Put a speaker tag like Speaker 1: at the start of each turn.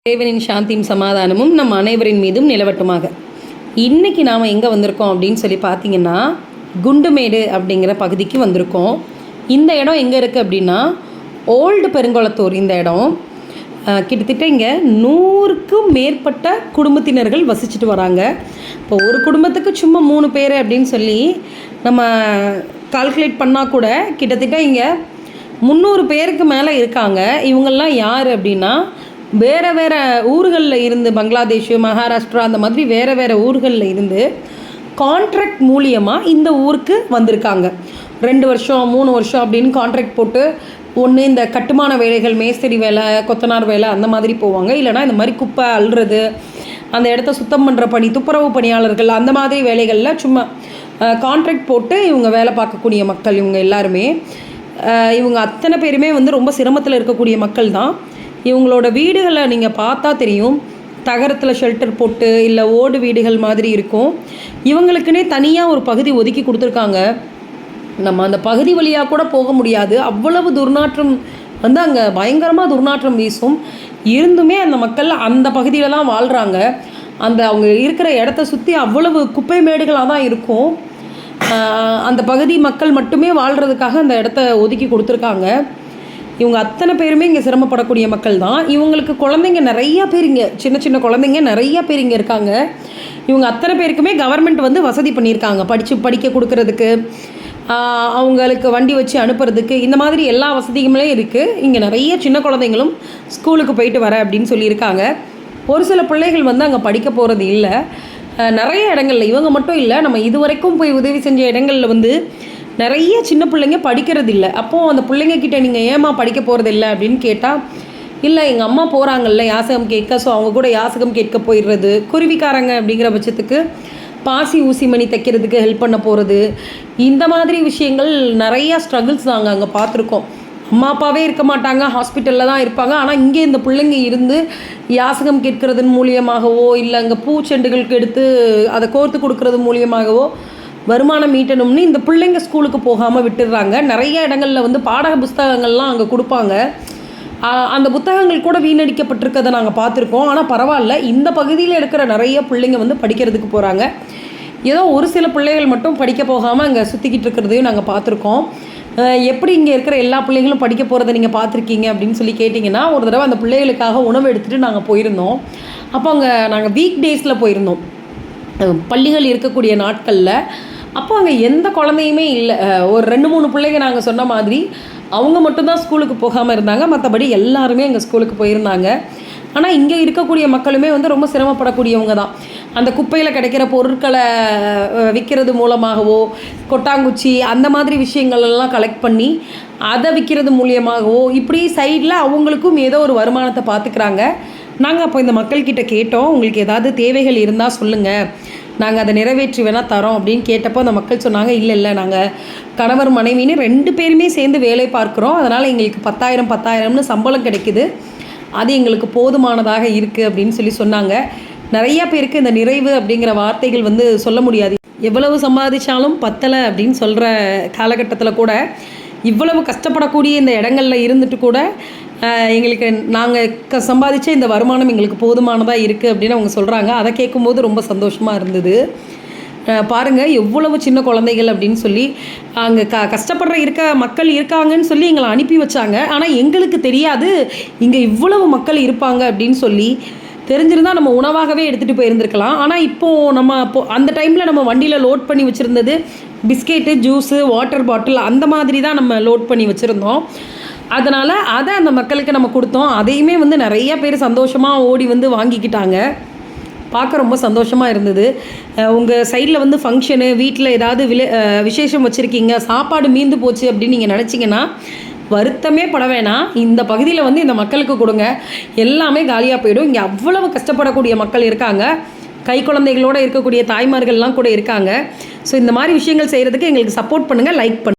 Speaker 1: தேவனின் சாந்தியும் சமாதானமும் நம் அனைவரின் மீதும் நிலவட்டுமாக. இன்றைக்கி நாம் எங்கே வந்திருக்கோம் அப்படின்னு சொல்லி பார்த்தீங்கன்னா, குண்டுமேடு அப்படிங்கிற பகுதிக்கு வந்திருக்கோம். இந்த இடம் எங்கே இருக்குது அப்படின்னா, ஓல்டு பெருங்குளத்தூர். இந்த இடம் கிட்டத்தட்ட இங்கே 100க்கும் மேற்பட்ட குடும்பத்தினர்கள் வசிச்சுட்டு வராங்க. இப்போ ஒரு குடும்பத்துக்கு சும்மா 3 பேர் அப்படின்னு சொல்லி நம்ம கால்குலேட் பண்ணால் கூட கிட்டத்தட்ட இங்கே 300 பேருக்கு மேலே இருக்காங்க. இவங்கெல்லாம் யார் அப்படின்னா, வேறு வேறு ஊர்களில் இருந்து, பங்களாதேஷ், மகாராஷ்டிரா அந்த மாதிரி வேறு வேறு ஊர்களில் இருந்து கான்ட்ராக்ட் மூலியமாக இந்த ஊருக்கு வந்திருக்காங்க. 2 வருஷம் 3 வருஷம் அப்படின்னு கான்ட்ராக்ட் போட்டு, ஒன்று இந்த கட்டுமான வேலைகள், மேஸ்திரி வேலை, கொத்தனார் வேலை அந்த மாதிரி போவாங்க. இல்லைனா இந்த மாதிரி குப்பை அள்ளுறது, அந்த இடத்த சுத்தம் பண்ணுற பணி, துப்புரவு பணியாளர்கள், அந்த மாதிரி வேலைகளில் சும்மா கான்ட்ராக்ட் போட்டு இவங்க வேலை பார்க்கக்கூடிய மக்கள். இவங்க எல்லாருமே, இவங்க அத்தனை பேருமே ரொம்ப சிரமத்தில் இருக்கக்கூடிய மக்கள் தான். இவங்களோட வீடுகளை நீங்கள் பார்த்தா தெரியும், தகரத்தில் ஷெல்டர் போட்டு இல்லை ஓடு வீடுகள் மாதிரி இருக்கும். இவங்களுக்குன்னே தனியாக ஒரு பகுதி ஒதுக்கி கொடுத்துருக்காங்க. நம்ம அந்த பகுதி வழியாக கூட போக முடியாது, அவ்வளவு துர்நாற்றம் அங்கே பயங்கரமாக துர்நாற்றம் வீசும். இருந்துமே அந்த மக்கள் அந்த பகுதியில் தான் வாழ்கிறாங்க. அவங்க இருக்கிற இடத்த சுற்றி அவ்வளவு குப்பை மேடுகளாக தான் இருக்கும். அந்த பகுதி மக்கள் மட்டுமே வாழ்கிறதுக்காக அந்த இடத்த ஒதுக்கி கொடுத்துருக்காங்க. இவங்க அத்தனை பேருமே இங்கே சிரமப்படக்கூடிய மக்கள் தான். இவங்களுக்கு குழந்தைங்க நிறையா பேர், இங்கே சின்ன சின்ன குழந்தைங்க நிறையா பேர் இங்கே இருக்காங்க. இவங்க அத்தனை பேருக்குமே கவர்மெண்ட் வசதி பண்ணியிருக்காங்க, படிக்க கொடுக்கறதுக்கு, அவங்களுக்கு வண்டி வச்சு அனுப்புறதுக்கு, இந்த மாதிரி எல்லா வசதிகளுமே இருக்குது. இங்கே நிறைய சின்ன குழந்தைங்களும் ஸ்கூலுக்கு போயிட்டு வர அப்படின்னு சொல்லியிருக்காங்க. ஒரு சில பிள்ளைகள் அங்கே படிக்க போகிறது இல்லை. நிறைய இடங்களில், இவங்க மட்டும் இல்லை, நம்ம இதுவரைக்கும் போய் உதவி செஞ்ச இடங்களில் நிறைய சின்ன பிள்ளைங்க படிக்கிறது இல்லை. அப்போது அந்த பிள்ளைங்கக்கிட்ட நீங்கள் ஏமா படிக்க போகிறது இல்லை அப்படின்னு கேட்டால், இல்லை எங்கள் அம்மா போகிறாங்கல்ல யாசகம் கேட்க, ஸோ அவங்க கூட யாசகம் கேட்க போயிடுறது. குருவிக்காரங்க அப்படிங்கிற பட்சத்துக்கு பாசி ஊசி மணி தைக்கிறதுக்கு ஹெல்ப் பண்ண போகிறது. இந்த மாதிரி விஷயங்கள் நிறையா ஸ்ட்ரகிள்ஸ் நாங்கள் அங்கே பார்த்துருக்கோம். அம்மா அப்பாவே இருக்க மாட்டாங்க, ஹாஸ்பிட்டலில் தான் இருப்பாங்க. ஆனால் இங்கே இந்த பிள்ளைங்க இருந்து யாசகம் கேட்கறதன் மூலியமாகவோ, இல்லை அங்கே பூச்செண்டுகளுக்கு எடுத்து அதை கோர்த்து கொடுக்கறது மூலியமாகவோ வருமானம் ஈட்டணும்னு இந்த பிள்ளைங்க ஸ்கூலுக்கு போகாமல் விட்டுடுறாங்க. நிறைய இடங்களில் பாடக புஸ்தகங்கள்லாம் அங்கே கொடுப்பாங்க. அந்த புத்தகங்கள் கூட வீணடிக்கப்பட்டிருக்கதை நாங்கள் பார்த்துருக்கோம். ஆனால் பரவாயில்ல, இந்த பகுதியில் இருக்கிற நிறைய பிள்ளைங்க படிக்கிறதுக்கு போகிறாங்க. ஏதோ ஒரு சில பிள்ளைகள் மட்டும் படிக்க போகாமல் அங்கே சுற்றிக்கிட்டு இருக்கிறதையும் நாங்கள் பார்த்துருக்கோம். எப்படி இங்கே இருக்கிற எல்லா பிள்ளைகளும் படிக்க போகிறத நீங்கள் பார்த்துருக்கீங்க அப்படின்னு சொல்லி கேட்டிங்கன்னா, ஒரு தடவை அந்த பிள்ளைகளுக்காக உணவு எடுத்துகிட்டு நாங்கள் போயிருந்தோம். அப்போ அங்கே நாங்கள் வீக் டேஸில் போயிருந்தோம், பள்ளிகள் இருக்கக்கூடிய நாட்களில். அப்போ அங்கே எந்த குழந்தையுமே இல்லை. ஒரு 2-3 பிள்ளைங்க நாங்கள் சொன்ன மாதிரி அவங்க மட்டும்தான் ஸ்கூலுக்கு போகாமல் இருந்தாங்க. மற்றபடி எல்லாருமே அங்கே ஸ்கூலுக்கு போயிருந்தாங்க. ஆனால் இங்கே இருக்கக்கூடிய மக்களுமே ரொம்ப சிரமப்படக்கூடியவங்க தான். அந்த குப்பையில் கிடைக்கிற பொருட்களை விற்கிறது மூலமாகவோ, கொட்டாங்குச்சி அந்த மாதிரி விஷயங்களெல்லாம் கலெக்ட் பண்ணி அதை விற்கிறது மூலியமாகவோ, இப்படி சைடில் அவங்களுக்கும் ஏதோ ஒரு வருமானத்தை பார்த்துக்கிறாங்க. நாங்கள் அப்போ இந்த மக்கள்கிட்ட கேட்டோம், உங்களுக்கு ஏதாவது தேவைகள் இருந்தால் சொல்லுங்கள், நாங்கள் அதை நிறைவேற்றி வேணால் தரோம் அப்படின்னு கேட்டப்போ அந்த மக்கள் சொன்னாங்க, இல்லை நாங்கள் கணவர் மனைவின்னு 2 பேருமே சேர்ந்து வேலை பார்க்குறோம், அதனால் எங்களுக்கு 10,000 சம்பளம் கிடைக்குது, அது எங்களுக்கு போதுமானதாக இருக்குது அப்படின்னு சொல்லி சொன்னாங்க. நிறையா பேருக்கு இந்த நிறைவு அப்படிங்கிற வார்த்தைகள் சொல்ல முடியாது. எவ்வளவு சம்பாதிச்சாலும் பத்தலை அப்படின்னு சொல்கிற காலகட்டத்தில் கூட இவ்வளவு கஷ்டப்படக்கூடிய இந்த இடங்களில் இருந்துட்டு கூட எங்களுக்கு நாங்கள் சம்பாதிச்ச இந்த வருமானம் எங்களுக்கு போதுமானதாக இருக்குது அப்படின்னு அவங்க சொல்கிறாங்க. அதை கேட்கும்போது ரொம்ப சந்தோஷமாக இருந்தது. பாருங்கள் எவ்வளவு சின்ன குழந்தைகள் அப்படின்னு சொல்லி அங்கே கஷ்டப்படுற மக்கள் இருக்காங்கன்னு சொல்லி எங்களை அனுப்பி வச்சாங்க. ஆனால் எங்களுக்கு தெரியாது இங்கே இவ்வளவு மக்கள் இருப்பாங்க அப்படின்னு சொல்லி. தெரிஞ்சிருந்தால் நம்ம உணவாகவே எடுத்துகிட்டு போயிருந்துருக்கலாம். ஆனால் இப்போது அந்த டைமில் நம்ம வண்டியில் லோட் பண்ணி வச்சுருந்தது பிஸ்கெட்டு, ஜூஸு, வாட்டர் பாட்டில் அந்த மாதிரி தான் நம்ம லோட் பண்ணி வச்சுருந்தோம். அதனால் அதை அந்த மக்களுக்கு நம்ம கொடுத்தோம். அதையுமே நிறைய பேர் சந்தோஷமாக ஓடி வாங்கிக்கிட்டாங்க. பார்க்க ரொம்ப சந்தோஷமாக இருந்தது. உங்கள் சைடில் ஃபங்க்ஷனு, வீட்டில் ஏதாவது விசேஷம் வச்சுருக்கீங்க, சாப்பாடு மீந்து போச்சு அப்படின்னு நீங்கள் நினச்சிங்கன்னா வருத்தமே பட வேணாம். இந்த பகுதியில் இந்த மக்களுக்கு கொடுங்க, எல்லாமே காலியாக போயிடும். இங்கே அவ்வளவு கஷ்டப்படக்கூடிய மக்கள் இருக்காங்க, கை குழந்தைகளோடு இருக்கக்கூடிய தாய்மார்கள்லாம் கூட இருக்காங்க. ஸோ இந்த மாதிரி விஷயங்கள் செய்கிறதுக்கு எங்களுக்கு சப்போர்ட் பண்ணுங்கள், லைக் பண்ணுங்கள்.